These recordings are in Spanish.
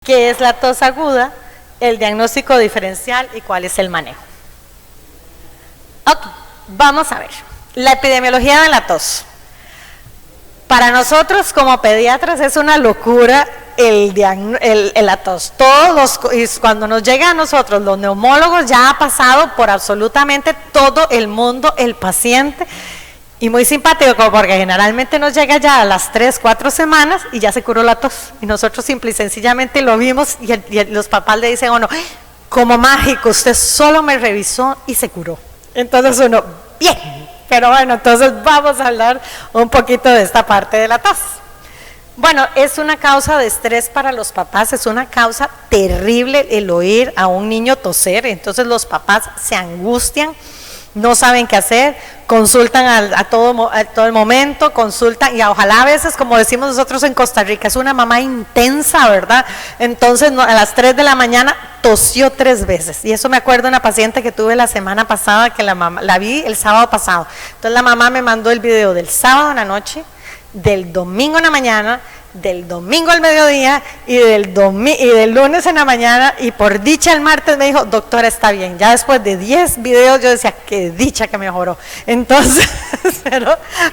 ¿Qué es la tos aguda? El diagnóstico diferencial y cuál es el manejo. Ok, vamos a ver. La epidemiología de la tos. Para nosotros como pediatras es una locura la tos. Cuando nos llega a nosotros, los neumólogos, ya ha pasado por absolutamente todo el mundo, el paciente. Y muy simpático, porque generalmente nos llega ya a las 3, 4 semanas y ya se curó la tos. Y nosotros simple y sencillamente lo vimos y los papás le dicen, bueno, como mágico, usted solo me revisó y se curó. Entonces uno, bien, pero bueno, entonces vamos a hablar un poquito de esta parte de la tos. Bueno, es una causa de estrés para los papás, es una causa terrible el oír a un niño toser, entonces los papás se angustian, no saben qué hacer, consultan a todo el momento, consultan y ojalá a veces, como decimos nosotros en Costa Rica, es una mamá intensa, ¿verdad? Entonces a las 3 de la mañana tosió 3 veces y eso me acuerdo de una paciente que tuve la semana pasada, que la vi el sábado pasado. Entonces la mamá me mandó el video del sábado en la noche, del domingo en la mañana, del domingo al mediodía y del lunes en la mañana, y por dicha el martes me dijo, doctora, está bien. Ya después de 10 videos yo decía, qué dicha que mejoró. Entonces,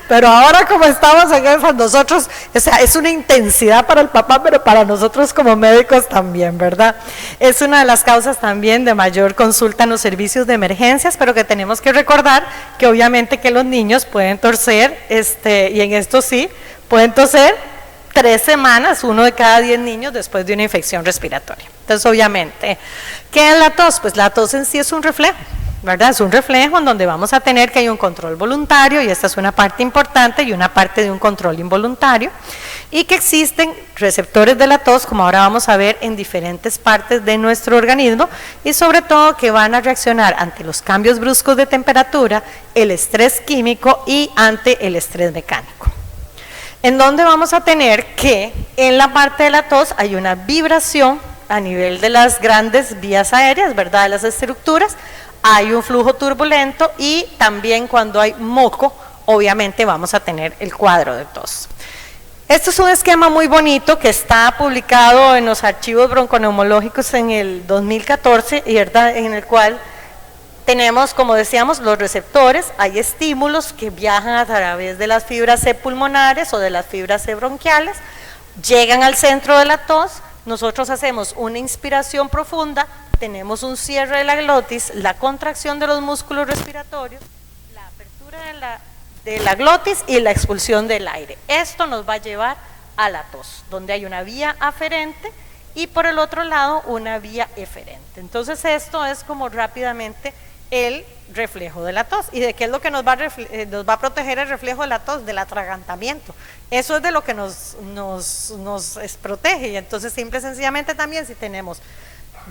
pero ahora como estamos en eso, nosotros, o sea, es una intensidad para el papá, pero para nosotros como médicos también, ¿verdad? Es una de las causas también de mayor consulta en los servicios de emergencias, pero que tenemos que recordar que obviamente que los niños pueden toser, y en esto sí, pueden toser 3 semanas, 1 de cada 10 niños después de una infección respiratoria. Entonces, obviamente, ¿qué es la tos? Pues la tos en sí es un reflejo, ¿verdad? Es un reflejo en donde vamos a tener que hay un control voluntario, y esta es una parte importante, y una parte de un control involuntario, y que existen receptores de la tos, como ahora vamos a ver, en diferentes partes de nuestro organismo, y sobre todo que van a reaccionar ante los cambios bruscos de temperatura, el estrés químico y ante el estrés mecánico. En donde vamos a tener que en la parte de la tos hay una vibración a nivel de las grandes vías aéreas, ¿verdad? De las estructuras, hay un flujo turbulento y también cuando hay moco, obviamente vamos a tener el cuadro de tos. Este es un esquema muy bonito que está publicado en los archivos bronconeumológicos en el 2014, ¿verdad? En el cual tenemos, como decíamos, los receptores, hay estímulos que viajan a través de las fibras C pulmonares o de las fibras C bronquiales, llegan al centro de la tos, nosotros hacemos una inspiración profunda, tenemos un cierre de la glotis, la contracción de los músculos respiratorios, la apertura de la glotis y la expulsión del aire. Esto nos va a llevar a la tos, donde hay una vía aferente y por el otro lado una vía eferente. Entonces esto es como rápidamente el reflejo de la tos. ¿Y de qué es lo que nos va a proteger el reflejo de la tos? Del atragantamiento. Eso es de lo que nos protege. Y entonces simple y sencillamente también si tenemos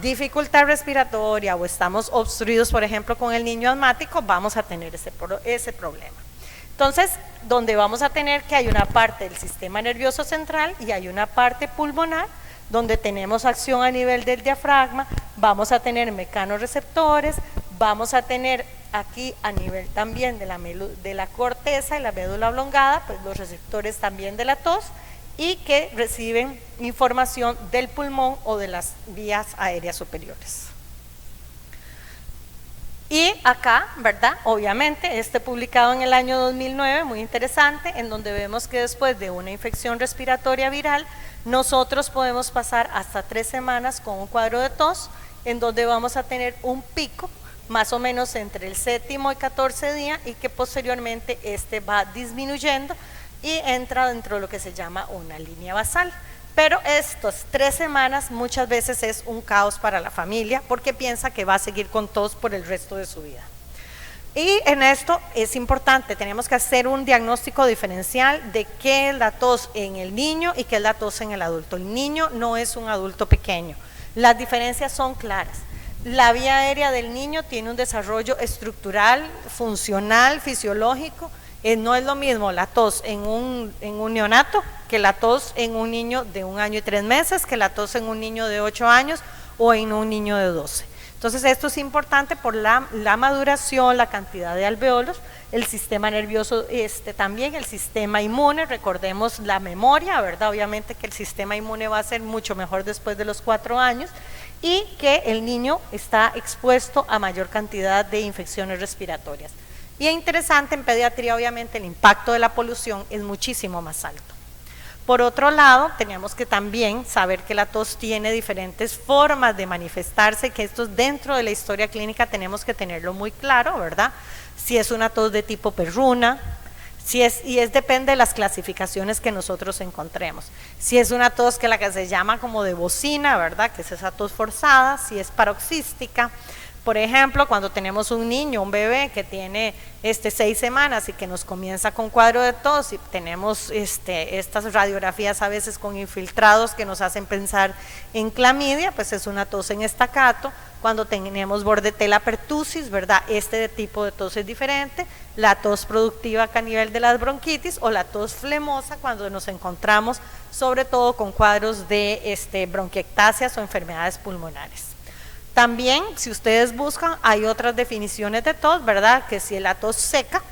dificultad respiratoria o estamos obstruidos, por ejemplo, con el niño asmático, vamos a tener ese problema. Entonces, donde vamos a tener que hay una parte del sistema nervioso central y hay una parte pulmonar, donde tenemos acción a nivel del diafragma, vamos a tener mecanorreceptores, vamos a tener aquí a nivel también de la corteza y la médula oblongada, pues los receptores también de la tos y que reciben información del pulmón o de las vías aéreas superiores. Y acá, ¿verdad? Obviamente, publicado en el año 2009, muy interesante, en donde vemos que después de una infección respiratoria viral, nosotros podemos pasar hasta 3 semanas con un cuadro de tos, en donde vamos a tener un pico, más o menos entre el 7º y 14 día, y que posteriormente va disminuyendo y entra dentro de lo que se llama una línea basal. Pero estas 3 semanas muchas veces es un caos para la familia porque piensa que va a seguir con tos por el resto de su vida. Y en esto es importante, tenemos que hacer un diagnóstico diferencial de qué es la tos en el niño y qué es la tos en el adulto. El niño no es un adulto pequeño, las diferencias son claras. La vía aérea del niño tiene un desarrollo estructural, funcional, fisiológico. No es lo mismo la tos en un neonato que la tos en un niño de 1 año y 3 meses, que la tos en un niño de 8 años o en un niño de 12. Entonces esto es importante por la maduración, la cantidad de alveolos el sistema nervioso, también el sistema inmune, recordemos la memoria, ¿verdad? Obviamente que el sistema inmune va a ser mucho mejor después de los 4 años y que el niño está expuesto a mayor cantidad de infecciones respiratorias. Y es interesante, en pediatría obviamente el impacto de la polución es muchísimo más alto. Por otro lado, tenemos que también saber que la tos tiene diferentes formas de manifestarse, que esto dentro de la historia clínica tenemos que tenerlo muy claro, ¿verdad? Si es una tos de tipo perruna, depende de las clasificaciones que nosotros encontremos. Si es una tos que se llama como de bocina, ¿verdad? Que es esa tos forzada, si es paroxística. Por ejemplo, cuando tenemos un niño, un bebé que tiene 6 semanas y que nos comienza con cuadro de tos y tenemos estas radiografías a veces con infiltrados que nos hacen pensar en clamidia, pues es una tos en estacato. Cuando tenemos bordetella pertussis, ¿verdad? De tipo de tos es diferente. La tos productiva a nivel de las bronquitis o la tos flemosa cuando nos encontramos sobre todo con cuadros de bronquiectasias o enfermedades pulmonares. También, si ustedes buscan, hay otras definiciones de tos, ¿verdad? Que si es la tos seca,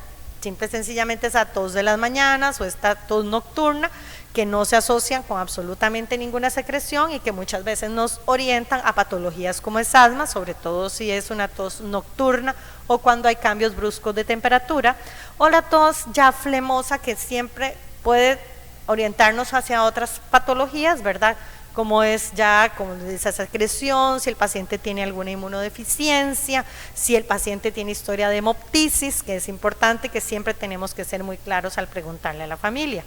simple y sencillamente esa tos de las mañanas o esta tos nocturna, que no se asocian con absolutamente ninguna secreción y que muchas veces nos orientan a patologías como es asma, sobre todo si es una tos nocturna o cuando hay cambios bruscos de temperatura, o la tos ya flemosa que siempre puede orientarnos hacia otras patologías, ¿verdad? Como es ya, como esa secreción, si el paciente tiene alguna inmunodeficiencia, si el paciente tiene historia de hemoptisis, que es importante, que siempre tenemos que ser muy claros al preguntarle a la familia.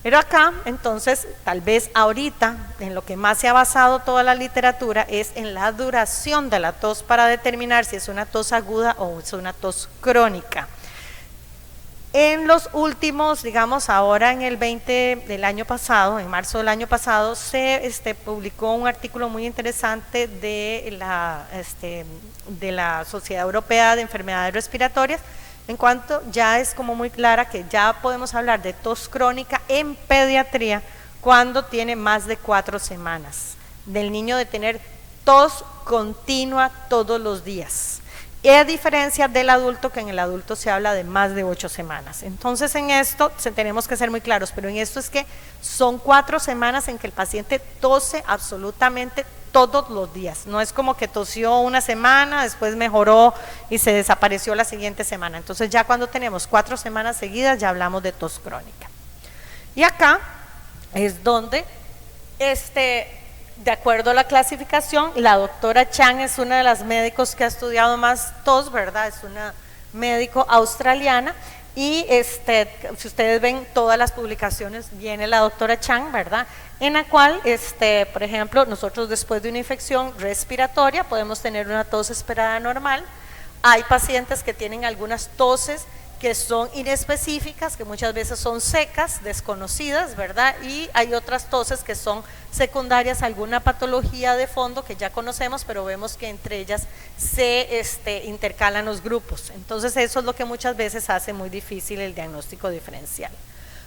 Pero acá, entonces, tal vez ahorita, en lo que más se ha basado toda la literatura es en la duración de la tos para determinar si es una tos aguda o es una tos crónica. En los últimos, digamos, ahora en el 20 del año pasado, en marzo del año pasado, se publicó un artículo muy interesante de la Sociedad Europea de Enfermedades Respiratorias, en cuanto ya es como muy clara que ya podemos hablar de tos crónica en pediatría cuando tiene más de 4 semanas, del niño de tener tos continua todos los días. Y a diferencia del adulto, que en el adulto se habla de más de 8 semanas. Entonces en esto tenemos que ser muy claros, pero en esto es que son 4 semanas en que el paciente tose absolutamente todos los días. No es como que tosió una semana, después mejoró y se desapareció la siguiente semana. Entonces ya cuando tenemos 4 semanas seguidas ya hablamos de tos crónica. Y acá es donde de acuerdo a la clasificación, la doctora Chang es una de las médicos que ha estudiado más tos, ¿verdad? Es una médico australiana y si ustedes ven todas las publicaciones viene la doctora Chang, ¿verdad? En la cual, por ejemplo, nosotros después de una infección respiratoria podemos tener una tos esperada normal. Hay pacientes que tienen algunas toses que son inespecíficas, que muchas veces son secas, desconocidas, ¿verdad? Y hay otras toses que son secundarias a alguna patología de fondo que ya conocemos, pero vemos que entre ellas se intercalan los grupos. Entonces eso es lo que muchas veces hace muy difícil el diagnóstico diferencial.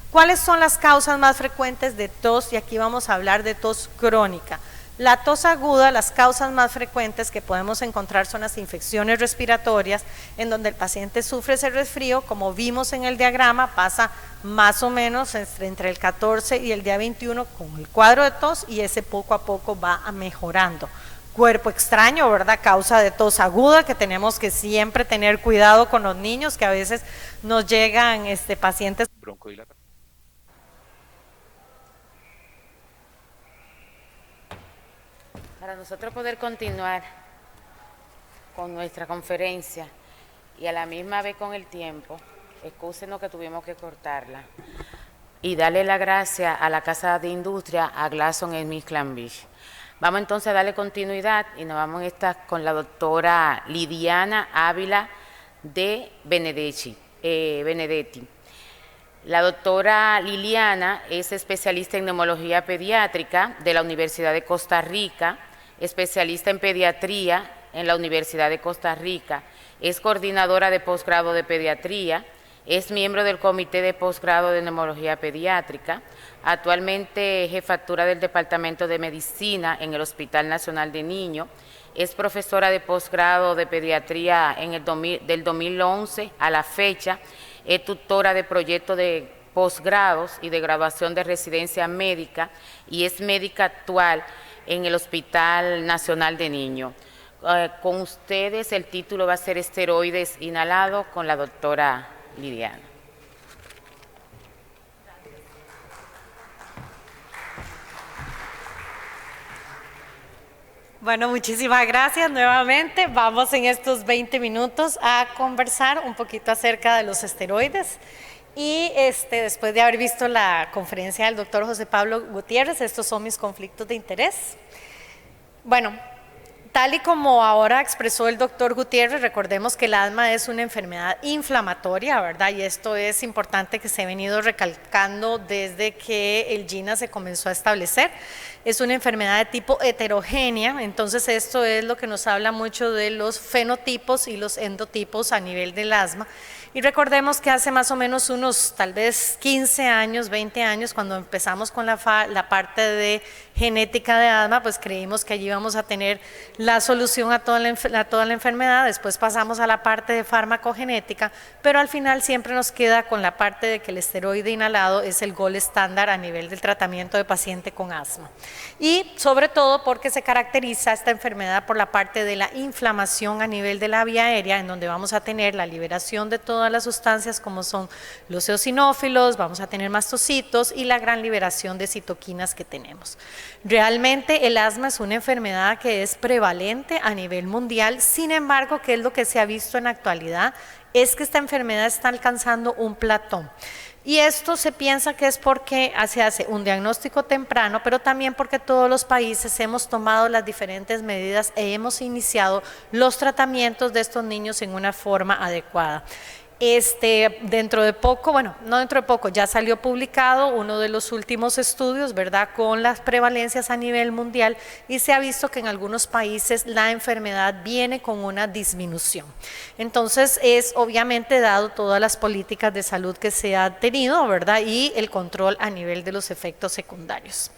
¿Cuáles son las causas más frecuentes de tos? Y aquí vamos a hablar de tos crónica. La tos aguda, las causas más frecuentes que podemos encontrar son las infecciones respiratorias, en donde el paciente sufre ese resfrío, como vimos en el diagrama, pasa más o menos entre el 14 y el día 21 con el cuadro de tos y ese poco a poco va mejorando. Cuerpo extraño, ¿verdad? Causa de tos aguda, que tenemos que siempre tener cuidado con los niños, que a veces nos llegan pacientes Broncodilatación. Para nosotros poder continuar con nuestra conferencia y a la misma vez con el tiempo, excúsenos que tuvimos que cortarla, y darle la gracia a la Casa de Industria, a Glasson Smith Clanbich. Vamos entonces a darle continuidad y nos vamos a estar con la doctora Lidiana Ávila de Benedetti. La doctora Liliana es especialista en neumología pediátrica de la Universidad de Costa Rica, especialista en pediatría en la Universidad de Costa Rica, es coordinadora de posgrado de pediatría Es miembro del Comité de Posgrado de Neumología Pediátrica. Actualmente jefatura del Departamento de Medicina en el Hospital Nacional de Niños. Es profesora de posgrado de pediatría del 2011 a la fecha. Es tutora de proyectos de posgrados y de graduación de residencia médica y es médica actual en el Hospital Nacional de Niños. Con ustedes el título va a ser Esteroides Inhalados con la doctora Lidiana. Bueno, muchísimas gracias nuevamente. Vamos en estos 20 minutos a conversar un poquito acerca de los esteroides. Y después de haber visto la conferencia del doctor José Pablo Gutiérrez, estos son mis conflictos de interés. Bueno, tal y como ahora expresó el doctor Gutiérrez, recordemos que el asma es una enfermedad inflamatoria, ¿verdad? Y esto es importante que se ha venido recalcando desde que el GINA se comenzó a establecer. Es una enfermedad de tipo heterogénea, entonces esto es lo que nos habla mucho de los fenotipos y los endotipos a nivel del asma. Y recordemos que hace más o menos unos tal vez 15 años, 20 años, cuando empezamos con la parte de genética de asma, pues creímos que allí íbamos a tener la solución a toda la enfermedad. Después pasamos a la parte de farmacogenética, pero al final siempre nos queda con la parte de que el esteroide inhalado es el gold estándar a nivel del tratamiento de paciente con asma. Y sobre todo porque se caracteriza esta enfermedad por la parte de la inflamación a nivel de la vía aérea, en donde vamos a tener la liberación de todas las sustancias como son los eosinófilos, vamos a tener mastocitos y la gran liberación de citoquinas que tenemos. Realmente el asma es una enfermedad que es prevalente a nivel mundial, sin embargo, ¿qué es lo que se ha visto en la actualidad? Es que esta enfermedad está alcanzando un platón. Y esto se piensa que es porque se hace un diagnóstico temprano, pero también porque todos los países hemos tomado las diferentes medidas e hemos iniciado los tratamientos de estos niños en una forma adecuada. Dentro de poco, bueno, no dentro de poco, ya salió publicado uno de los últimos estudios, ¿verdad?, con las prevalencias a nivel mundial y se ha visto que en algunos países la enfermedad viene con una disminución. Entonces es obviamente dado todas las políticas de salud que se han tenido, ¿verdad?, y el control a nivel de los efectos secundarios.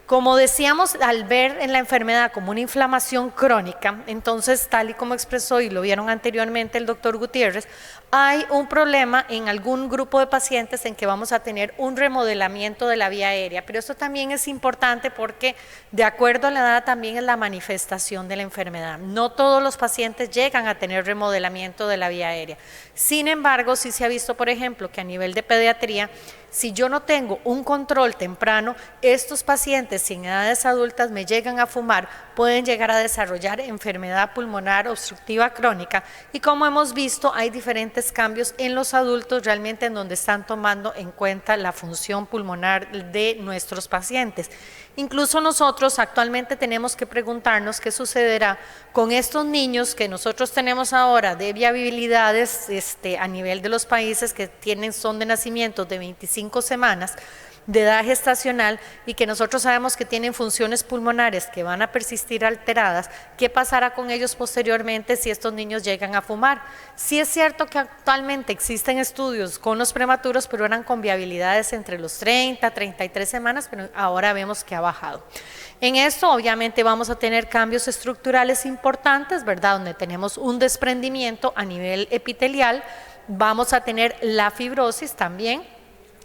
Como decíamos, al ver en la enfermedad como una inflamación crónica, entonces tal y como expresó y lo vieron anteriormente el doctor Gutiérrez, hay un problema en algún grupo de pacientes en que vamos a tener un remodelamiento de la vía aérea, pero esto también es importante porque de acuerdo a la edad también es la manifestación de la enfermedad. No todos los pacientes llegan a tener remodelamiento de la vía aérea. Sin embargo, sí se ha visto, por ejemplo, que a nivel de pediatría, si yo no tengo un control temprano, estos pacientes en edades adultas me llegan a fumar, pueden llegar a desarrollar enfermedad pulmonar obstructiva crónica y como hemos visto hay diferentes cambios en los adultos realmente en donde están tomando en cuenta la función pulmonar de nuestros pacientes. Incluso nosotros actualmente tenemos que preguntarnos qué sucederá con estos niños que nosotros tenemos ahora de viabilidades a nivel de los países que son de nacimiento de 25 semanas de edad gestacional y que nosotros sabemos que tienen funciones pulmonares que van a persistir alteradas. ¿Qué pasará con ellos posteriormente si estos niños llegan a fumar? Sí es cierto que actualmente existen estudios con los prematuros, pero eran con viabilidades entre los 30, 33 semanas, pero ahora vemos que ha bajado. En esto obviamente vamos a tener cambios estructurales importantes, ¿verdad?, donde tenemos un desprendimiento a nivel epitelial, vamos a tener la fibrosis también,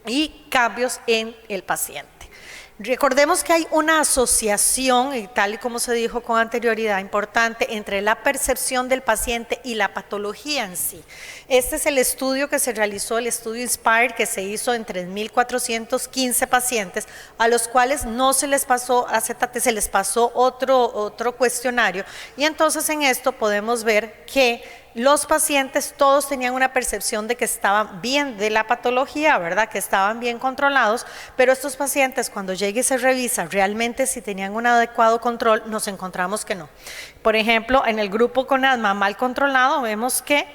y cambios en el paciente. Recordemos que hay una asociación, y tal y como se dijo con anterioridad, importante entre la percepción del paciente y la patología en sí. Este es el estudio que se realizó, el estudio INSPIRE, que se hizo en 3.415 pacientes, a los cuales no se les pasó AZT, se les pasó otro cuestionario, y entonces en esto podemos ver que los pacientes todos tenían una percepción de que estaban bien de la patología, ¿verdad?, que estaban bien controlados, pero estos pacientes cuando llega y se revisa realmente si tenían un adecuado control, nos encontramos que no. Por ejemplo, en el grupo con asma mal controlado vemos que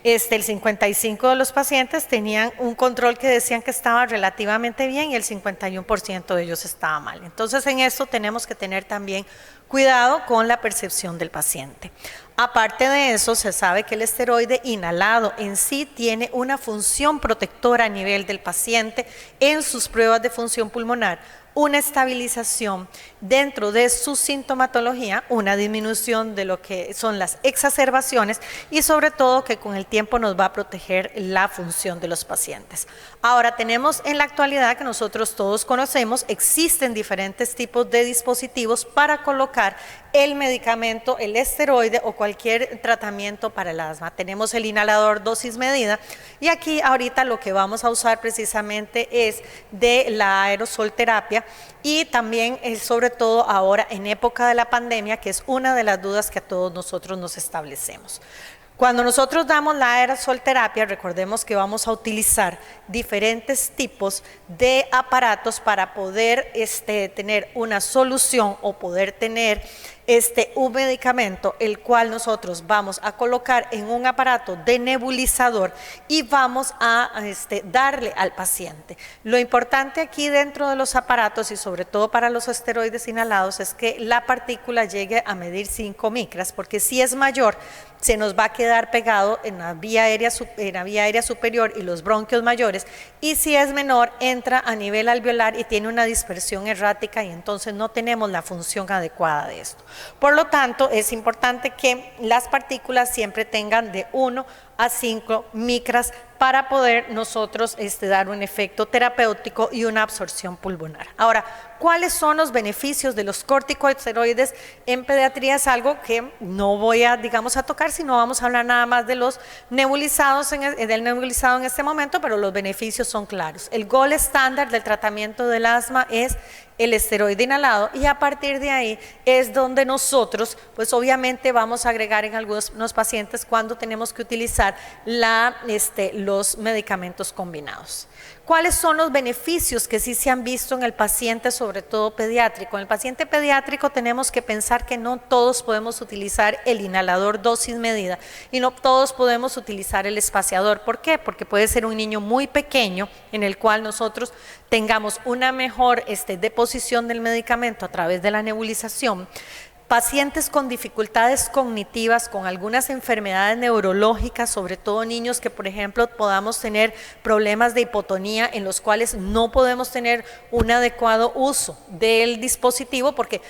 el 55% de los pacientes tenían un control que decían que estaba relativamente bien y el 51% de ellos estaba mal. Entonces en esto tenemos que tener también Cuidado con la percepción del paciente. Aparte de eso, se sabe que el esteroide inhalado en sí tiene una función protectora a nivel del paciente en sus pruebas de función pulmonar, una estabilización dentro de su sintomatología, una disminución de lo que son las exacerbaciones y sobre todo que con el tiempo nos va a proteger la función de los pacientes. Ahora tenemos en la actualidad que nosotros todos conocemos, existen diferentes tipos de dispositivos para colocar el medicamento, el esteroide o cualquier tratamiento para el asma. Tenemos el inhalador dosis medida y aquí ahorita lo que vamos a usar precisamente es de la aerosol terapia y también sobre todo ahora en época de la pandemia, que es una de las dudas que a todos nosotros nos establecemos. Cuando nosotros damos la aerosol terapia, recordemos que vamos a utilizar diferentes tipos de aparatos para poder tener una solución o poder tener un medicamento, el cual nosotros vamos a colocar en un aparato de nebulizador y vamos a darle al paciente. Lo importante aquí dentro de los aparatos y sobre todo para los esteroides inhalados es que la partícula llegue a medir 5 micras, porque si es mayor, se nos va a quedar pegado en la vía aérea superior y los bronquios mayores, y si es menor, entra a nivel alveolar y tiene una dispersión errática y entonces no tenemos la función adecuada de esto. Por lo tanto, es importante que las partículas siempre tengan de 1 a 5 micras para poder nosotros dar un efecto terapéutico y una absorción pulmonar. Ahora, ¿cuáles son los beneficios de los corticosteroides en pediatría? Es algo que no voy a, digamos, a tocar, sino vamos a hablar nada más de los nebulizados, del nebulizado en este momento, pero los beneficios son claros. El gold estándar del tratamiento del asma es el esteroide inhalado y a partir de ahí es donde nosotros, pues obviamente vamos a agregar en algunos pacientes cuando tenemos que utilizar los medicamentos combinados. ¿Cuáles son los beneficios que sí se han visto en el paciente, sobre todo pediátrico? En el paciente pediátrico tenemos que pensar que no todos podemos utilizar el inhalador dosis medida y no todos podemos utilizar el espaciador. ¿Por qué? Porque puede ser un niño muy pequeño en el cual nosotros tengamos una mejor deposición del medicamento a través de la nebulización. Pacientes con dificultades cognitivas, con algunas enfermedades neurológicas, sobre todo niños que por ejemplo podamos tener problemas de hipotonía en los cuales no podemos tener un adecuado uso del dispositivo porque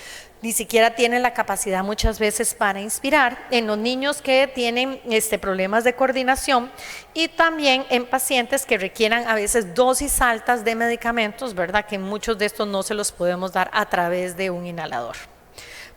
ni siquiera tienen la capacidad muchas veces para inspirar, en los niños que tienen problemas de coordinación y también en pacientes que requieran a veces dosis altas de medicamentos, ¿verdad? Que muchos de estos no se los podemos dar a través de un inhalador.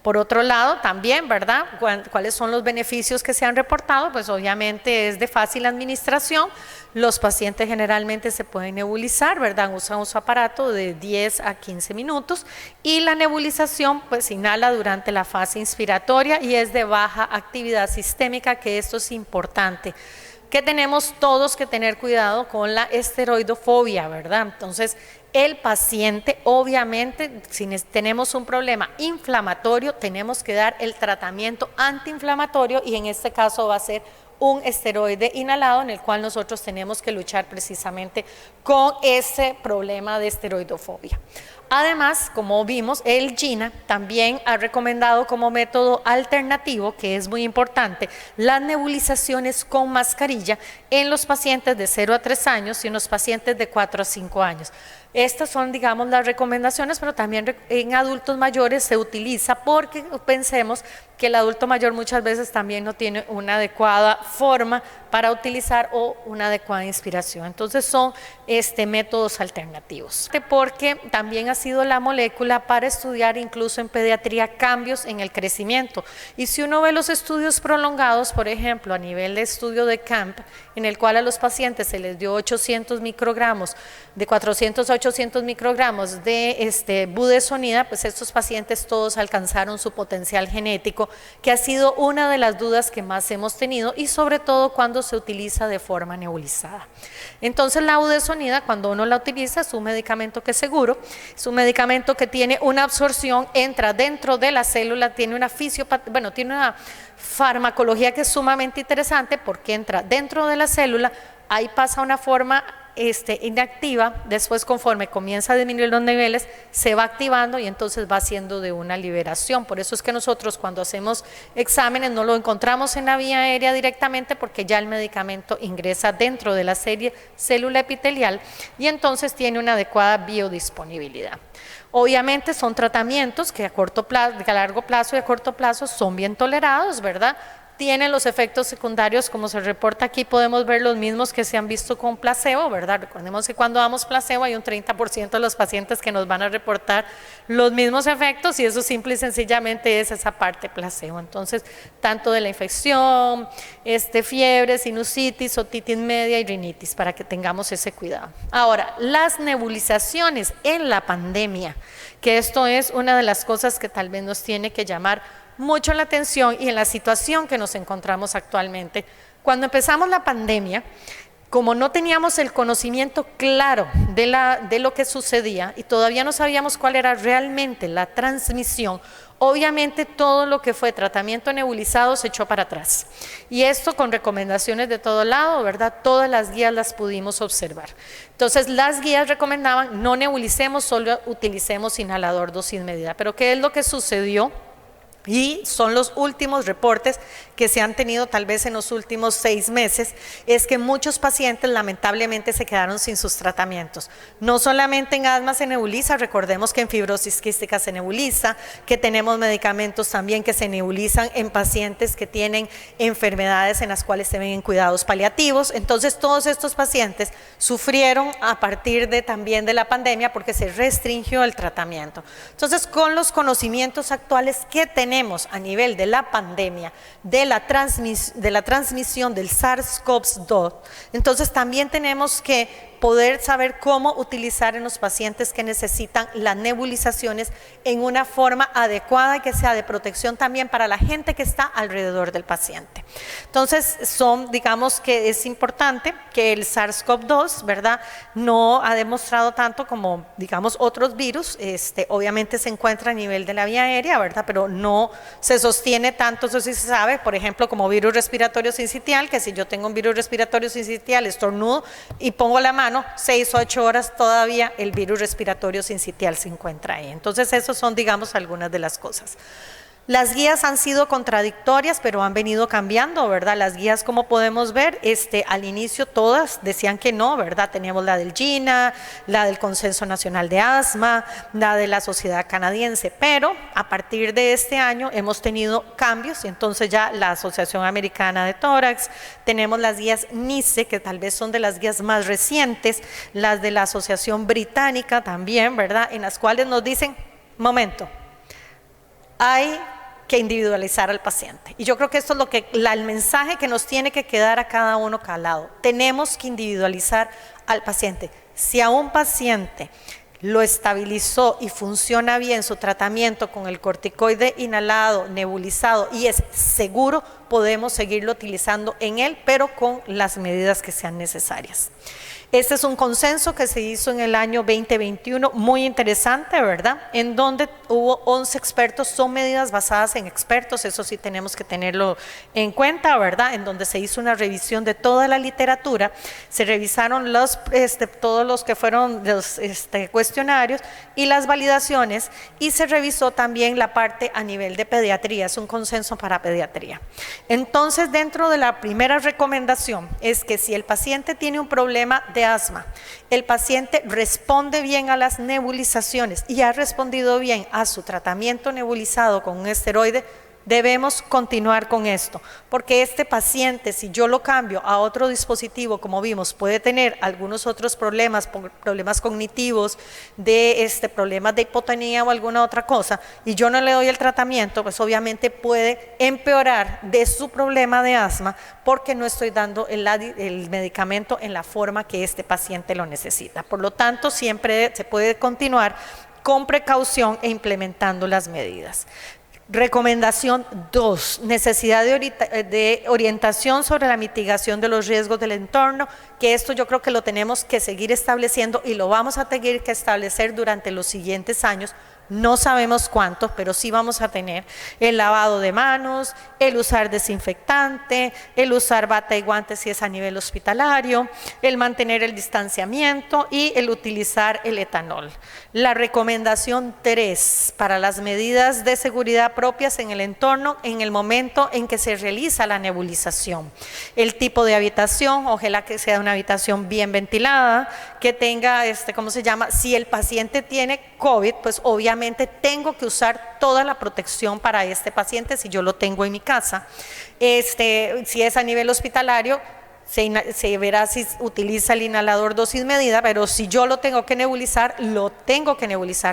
Por otro lado, también, ¿verdad? ¿Cuáles son los beneficios que se han reportado? Pues obviamente es de fácil administración. Los pacientes generalmente se pueden nebulizar, ¿verdad? Usan su aparato de 10 a 15 minutos y la nebulización pues inhala durante la fase inspiratoria y es de baja actividad sistémica, que esto es importante. Que tenemos todos que tener cuidado con la esteroidofobia, ¿verdad? Entonces, el paciente, obviamente, si tenemos un problema inflamatorio, tenemos que dar el tratamiento antiinflamatorio y en este caso va a ser un esteroide inhalado en el cual nosotros tenemos que luchar precisamente con ese problema de esteroidofobia. Además, como vimos, el GINA también ha recomendado como método alternativo, que es muy importante, las nebulizaciones con mascarilla en los pacientes de 0 a 3 años y en los pacientes de 4 a 5 años. Estas son, digamos, las recomendaciones, pero también en adultos mayores se utiliza porque pensemos que el adulto mayor muchas veces también no tiene una adecuada forma para utilizar o una adecuada inspiración. Entonces son métodos alternativos. Porque también ha sido la molécula para estudiar incluso en pediatría cambios en el crecimiento. Y si uno ve los estudios prolongados, por ejemplo, a nivel de estudio de CAMP, en el cual a los pacientes se les dio 800 microgramos, de 400 a 800 microgramos de budesonida, pues estos pacientes todos alcanzaron su potencial genético, que ha sido una de las dudas que más hemos tenido y sobre todo cuando se utiliza de forma nebulizada. Entonces la budesonida, cuando uno la utiliza, es un medicamento que es seguro, es un medicamento que tiene una absorción, entra dentro de la célula, tiene una tiene una farmacología que es sumamente interesante porque entra dentro de la célula, ahí pasa una forma inactiva, después conforme comienza a disminuir los niveles, se va activando y entonces va haciendo de una liberación. Por eso es que nosotros cuando hacemos exámenes no lo encontramos en la vía aérea directamente, porque ya el medicamento ingresa dentro de la serie célula epitelial y entonces tiene una adecuada biodisponibilidad. Obviamente son tratamientos que a largo plazo y a corto plazo son bien tolerados, ¿verdad? Tienen los efectos secundarios, como se reporta aquí, podemos ver los mismos que se han visto con placebo, ¿verdad? Recordemos que cuando damos placebo hay un 30% de los pacientes que nos van a reportar los mismos efectos y eso simple y sencillamente es esa parte placebo. Entonces, tanto de la infección, fiebre, sinusitis, otitis media y rinitis, para que tengamos ese cuidado. Ahora, las nebulizaciones en la pandemia, que esto es una de las cosas que tal vez nos tiene que llamar mucho la atención y en la situación que nos encontramos actualmente. Cuando empezamos la pandemia, como no teníamos el conocimiento claro de lo que sucedía y todavía no sabíamos cuál era realmente la transmisión, obviamente todo lo que fue tratamiento nebulizado se echó para atrás. Y esto con recomendaciones de todo lado, ¿verdad? Todas las guías las pudimos observar. Entonces las guías recomendaban no nebulicemos, solo utilicemos inhalador dosis medida. Pero ¿qué es lo que sucedió? Y son los últimos reportes que se han tenido tal vez en los últimos 6 meses, es que muchos pacientes lamentablemente se quedaron sin sus tratamientos. No solamente en asma se nebuliza, recordemos que en fibrosis quística se nebuliza, que tenemos medicamentos también que se nebulizan en pacientes que tienen enfermedades en las cuales se ven en cuidados paliativos. Entonces todos estos pacientes sufrieron a partir también de la pandemia porque se restringió el tratamiento. Entonces con los conocimientos actuales que tenemos a nivel de la pandemia, de la transmisión del SARS-CoV-2, entonces también tenemos que poder saber cómo utilizar en los pacientes que necesitan las nebulizaciones en una forma adecuada y que sea de protección también para la gente que está alrededor del paciente. Entonces digamos que es importante que el SARS-CoV-2, ¿verdad?, no ha demostrado tanto como, digamos, otros virus, obviamente se encuentra a nivel de la vía aérea, ¿verdad?, pero no se sostiene tanto, eso sí se sabe, por ejemplo, como virus respiratorio sincitial, que si yo tengo un virus respiratorio sincitial, estornudo y pongo la mano, 6 o 8 horas todavía el virus respiratorio sincitial se encuentra ahí. Entonces, esos son, digamos, algunas de las cosas. Las guías han sido contradictorias, pero han venido cambiando, ¿verdad? Las guías, como podemos ver, al inicio todas decían que no, ¿verdad? Teníamos la del GINA, la del Consenso Nacional de Asma, la de la Sociedad Canadiense, pero a partir de este año hemos tenido cambios y entonces ya la Asociación Americana de Tórax, tenemos las guías NICE, que tal vez son de las guías más recientes, las de la Asociación Británica también, ¿verdad? En las cuales nos dicen, momento, hay que individualizar al paciente. Y yo creo que esto es el mensaje que nos tiene que quedar a cada uno calado. Tenemos que individualizar al paciente. Si a un paciente lo estabilizó y funciona bien su tratamiento con el corticoide inhalado, nebulizado y es seguro, podemos seguirlo utilizando en él, pero con las medidas que sean necesarias. Este es un consenso que se hizo en el año 2021, muy interesante, ¿verdad? En donde hubo 11 expertos, son medidas basadas en expertos, eso sí tenemos que tenerlo en cuenta, ¿verdad? En donde se hizo una revisión de toda la literatura, se revisaron todos los que fueron los cuestionarios y las validaciones, y se revisó también la parte a nivel de pediatría, es un consenso para pediatría. Entonces, dentro de la primera recomendación es que si el paciente tiene un problema de asma, el paciente responde bien a las nebulizaciones y ha respondido bien a su tratamiento nebulizado con un esteroide, debemos continuar con esto, porque este paciente, si yo lo cambio a otro dispositivo, como vimos, puede tener algunos otros problemas cognitivos, problemas de hipotonía o alguna otra cosa, y yo no le doy el tratamiento, pues obviamente puede empeorar de su problema de asma, porque no estoy dando el medicamento en la forma que este paciente lo necesita. Por lo tanto, siempre se puede continuar con precaución e implementando las medidas. Recomendación 2, necesidad de orientación sobre la mitigación de los riesgos del entorno, que esto yo creo que lo tenemos que seguir estableciendo y lo vamos a tener que establecer durante los siguientes años, no sabemos cuántos, pero sí vamos a tener el lavado de manos, el usar desinfectante, el usar bata y guantes si es a nivel hospitalario, el mantener el distanciamiento y el utilizar el etanol. La recomendación 3 para las medidas de seguridad propias en el entorno en el momento en que se realiza la nebulización. El tipo de habitación, ojalá que sea una habitación bien ventilada, que tenga, ¿cómo se llama? Si el paciente tiene COVID, pues obviamente tengo que usar toda la protección para este paciente si yo lo tengo en mi casa. Si es a nivel hospitalario, se verá si utiliza el inhalador dosis medida, pero si yo lo tengo que nebulizar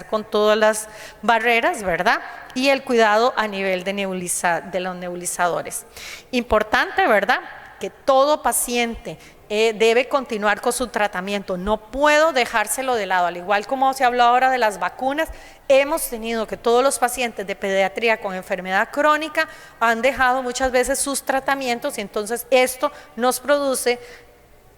con todas las barreras, ¿verdad? Y el cuidado a nivel de los nebulizadores. Importante, ¿verdad? Que todo paciente debe continuar con su tratamiento, no puedo dejárselo de lado, al igual como se habló ahora de las vacunas, hemos tenido que todos los pacientes de pediatría con enfermedad crónica han dejado muchas veces sus tratamientos y entonces esto nos produce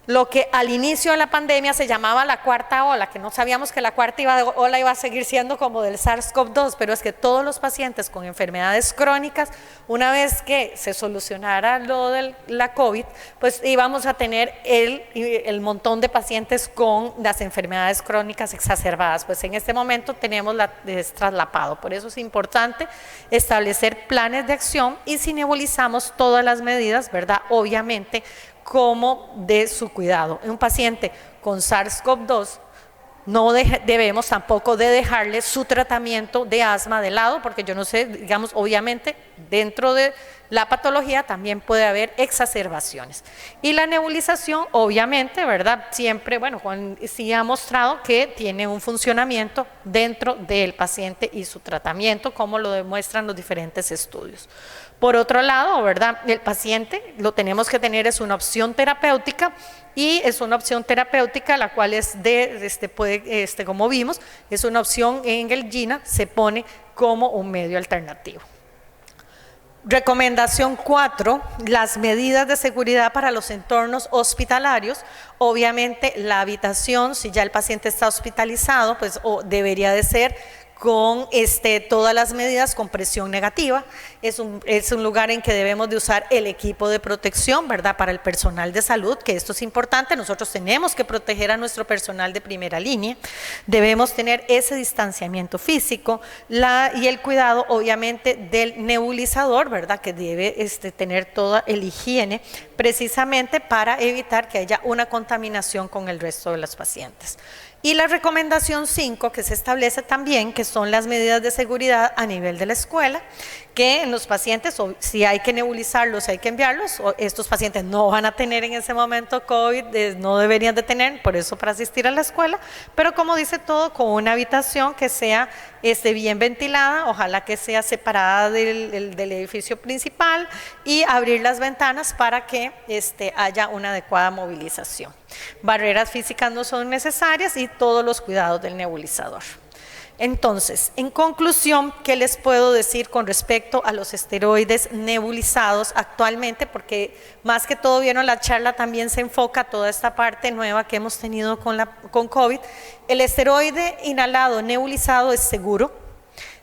lo que al inicio de la pandemia se llamaba la cuarta ola, que no sabíamos que la cuarta ola iba a seguir siendo como del SARS-CoV-2, pero es que todos los pacientes con enfermedades crónicas, una vez que se solucionara lo de la COVID, pues íbamos a tener el montón de pacientes con las enfermedades crónicas exacerbadas. Pues en este momento tenemos traslapado, por eso es importante establecer planes de acción y si nebulizamos todas las medidas, ¿verdad? Obviamente, como de su cuidado. En un paciente con SARS-CoV-2 no debemos tampoco de dejarle su tratamiento de asma de lado, porque yo no sé, digamos, obviamente dentro de la patología también puede haber exacerbaciones. Y la nebulización, obviamente, ¿verdad? Siempre, bueno, sí ha mostrado que tiene un funcionamiento dentro del paciente y su tratamiento, como lo demuestran los diferentes estudios. Por otro lado, ¿verdad? El paciente, lo tenemos que tener, es una opción terapéutica y es una opción terapéutica la cual es como vimos, es una opción en el GINA, se pone como un medio alternativo. Recomendación 4, las medidas de seguridad para los entornos hospitalarios. Obviamente la habitación, si ya el paciente está hospitalizado, pues debería de ser con todas las medidas con presión negativa. Es un lugar en que debemos de usar el equipo de protección, ¿verdad? Para el personal de salud, que esto es importante, nosotros tenemos que proteger a nuestro personal de primera línea, debemos tener ese distanciamiento físico y el cuidado obviamente del nebulizador, ¿verdad? Que debe tener toda el higiene precisamente para evitar que haya una contaminación con el resto de los pacientes. Y la recomendación 5 que se establece también, que son las medidas de seguridad a nivel de la escuela, que en los pacientes, si hay que nebulizarlos, hay que enviarlos, estos pacientes no van a tener en ese momento COVID, no deberían de tener, por eso para asistir a la escuela, pero como dice todo, con una habitación que sea bien ventilada, ojalá que sea separada del edificio principal y abrir las ventanas para que haya una adecuada movilización. Barreras físicas no son necesarias y todos los cuidados del nebulizador. Entonces, en conclusión, ¿qué les puedo decir con respecto a los esteroides nebulizados actualmente? Porque más que todo vieron la charla, también se enfoca toda esta parte nueva que hemos tenido con COVID. El esteroide inhalado nebulizado es seguro,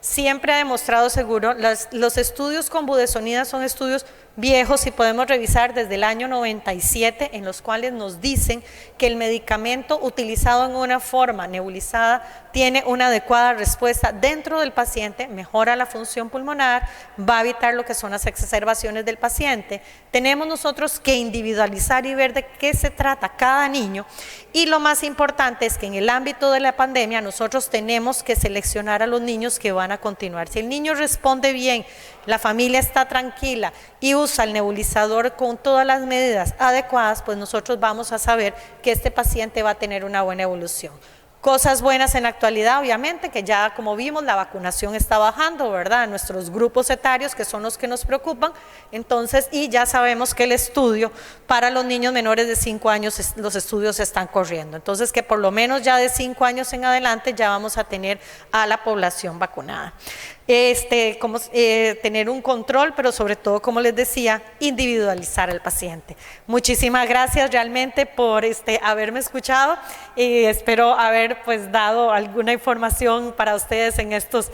siempre ha demostrado seguro. Los estudios con budesonida son estudios viejos y podemos revisar desde el año 97 en los cuales nos dicen que el medicamento utilizado en una forma nebulizada tiene una adecuada respuesta dentro del paciente, mejora la función pulmonar, va a evitar lo que son las exacerbaciones del paciente. Tenemos nosotros que individualizar y ver de qué se trata cada niño y lo más importante es que en el ámbito de la pandemia nosotros tenemos que seleccionar a los niños que van a continuar. Si el niño responde bien, la familia está tranquila y usa el nebulizador con todas las medidas adecuadas, pues nosotros vamos a saber que este paciente va a tener una buena evolución. Cosas buenas en la actualidad, obviamente, que ya como vimos la vacunación está bajando, ¿verdad? Nuestros grupos etarios que son los que nos preocupan, entonces, y ya sabemos que el estudio para los niños menores de 5 años, los estudios están corriendo, entonces que por lo menos ya de 5 años en adelante ya vamos a tener a la población vacunada. tener un control, pero sobre todo, como les decía, individualizar al paciente. Muchísimas gracias realmente por haberme escuchado y espero haber pues dado alguna información para ustedes en estos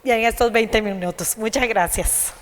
20 minutos. Muchas gracias.